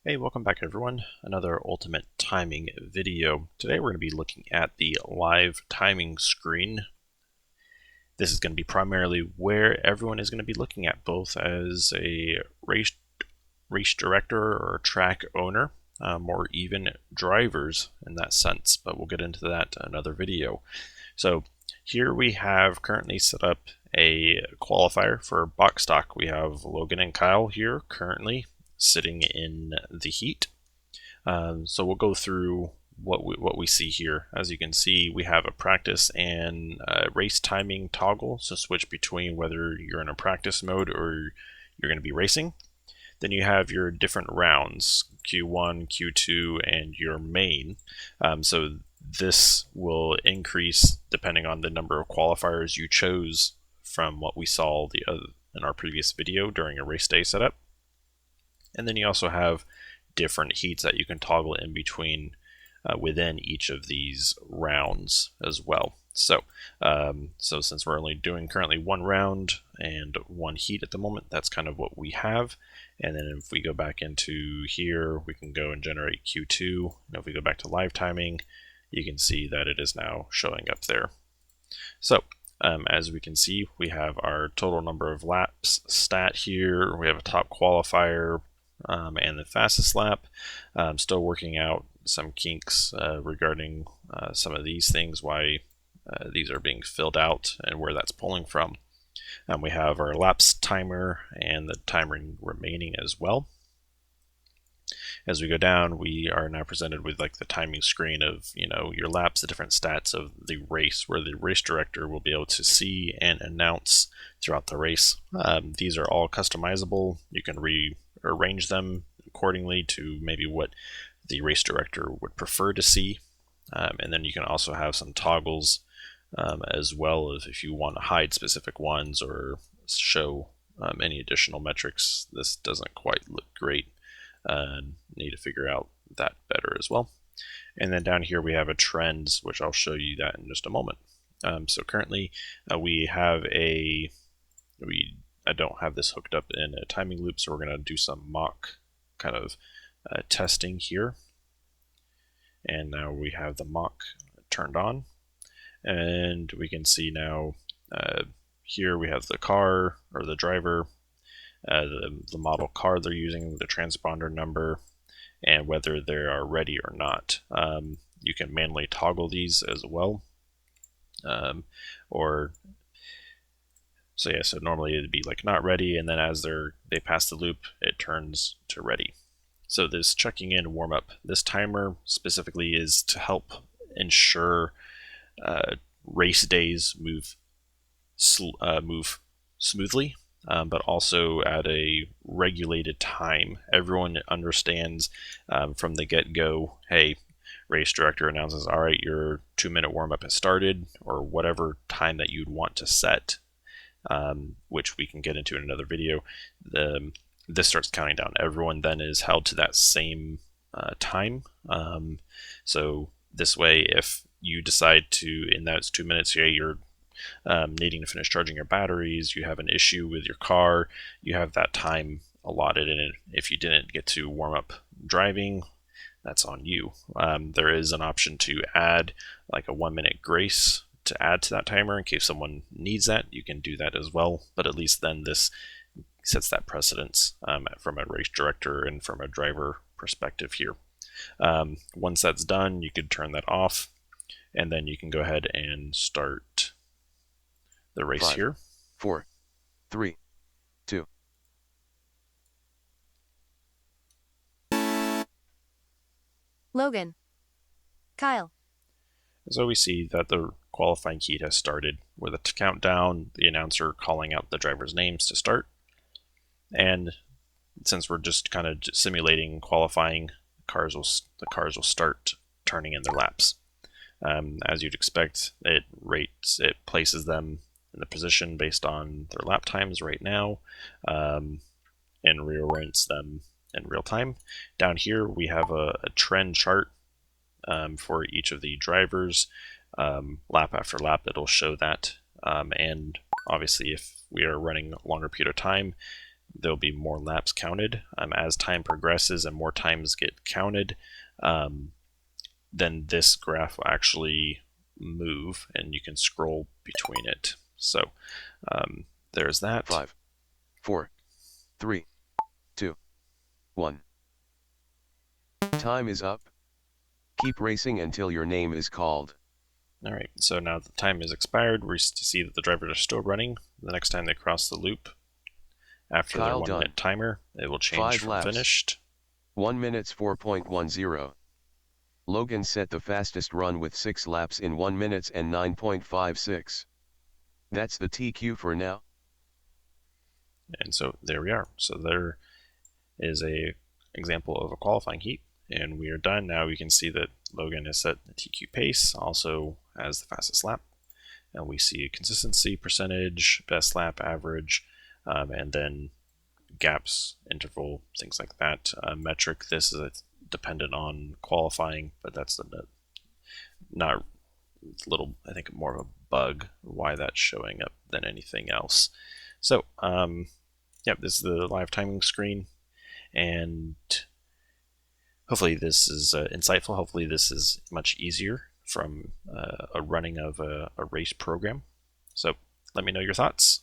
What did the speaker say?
Hey, welcome back everyone. Another ultimate timing video. Today we're going to be looking at the live timing screen. This is going to be primarily where everyone is going to be looking at, both as a race director or track owner, or even drivers in that sense, but we'll get into that in another video. So here we have currently set up a qualifier for box stock. We have Logan and Kyle here currently sitting in the heat. So we'll go through what we see here. As you can see, we have a practice and race timing toggle, so switch between whether you're in a practice mode or you're going to be racing. Then you have your different rounds, Q1, Q2, and your main. So this will increase depending on the number of qualifiers you chose from what we saw in our previous video during a race day setup. And then you also have different heats that you can toggle in between within each of these rounds as well. So since we're only doing currently one round and one heat at the moment, that's kind of what we have. And then if we go back into here, we can go and generate Q2. And if we go back to live timing, you can see that it is now showing up there. So as we can see, we have our total number of laps stat here. We have a top qualifier and the fastest lap. Still working out some kinks regarding some of these things, why these are being filled out and where that's pulling from. We have our laps timer and the timer remaining as well. As we go down, we are now presented with like the timing screen of, your laps, the different stats of the race, where the race director will be able to see and announce throughout the race. These are all customizable. You can rearrange them accordingly to maybe what the race director would prefer to see. And then you can also have some toggles as well, as if you want to hide specific ones or show any additional metrics. This doesn't quite look great. Need to figure out that better as well. And then down here we have a trends, which I'll show you that in just a moment. So currently I don't have this hooked up in a timing loop, so we're going to do some mock kind of testing here. And now we have the mock turned on, and we can see now here we have the car or the driver, the model car they're using, the transponder number, and whether they are ready or not. You can manually toggle these as well. So normally it'd be like not ready, and then as they pass the loop, it turns to ready. So this checking in warm up, this timer specifically is to help ensure race days move smoothly, but also at a regulated time. Everyone understands from the get-go, hey, race director announces, all right, your 2-minute warm-up has started, or whatever time that you'd want to set, which we can get into in another video. This starts counting down. Everyone then is held to that same time. So this way, if you decide to, in those 2 minutes, you're needing to finish charging your batteries, you have an issue with your car, you have that time allotted in it. If you didn't get to warm up driving, that's on you. There is an option to add like a 1-minute grace to add to that timer in case someone needs that. You can do that as well, but at least then this sets that precedence from a race director and from a driver perspective here. Once that's done, you could turn that off, and then you can go ahead and start the race. 5, here. 4, 3, 2. Logan. Kyle. So we see that the qualifying heat has started with a countdown, the announcer calling out the driver's names to start. And since we're just kind of simulating qualifying, the cars will start turning in their laps. As you'd expect, it places them in the position based on their lap times right now, and reorients them in real time. Down here we have a trend chart for each of the drivers. Lap after lap, it'll show that, and obviously if we are running a longer period of time, there'll be more laps counted. As time progresses and more times get counted, then this graph will actually move and you can scroll between it. So there's that. 5, 4, 3, 2, 1. Time is up. Keep racing until your name is called. All right, so now the time is expired. We're to see that the drivers are still running. The next time they cross the loop, after their Kyle 1 done. minute timer, it will change 5 from laps. finished. 1 minutes 4.10. Logan set the fastest run with 6 laps in 1 minute and 9.56. That's the TQ for now. And so there we are. So there is a example of a qualifying heat, and we are done. Now we can see that Logan has set the TQ pace, also has the fastest lap, and we see consistency percentage, best lap average, and then gaps, interval, things like that. Metric, this is dependent on qualifying, but that's not little, I think, more of a bug why that's showing up than anything else. So yeah, this is the live timing screen, and hopefully this is insightful. Hopefully this is much easier from a running of a race program. So let me know your thoughts.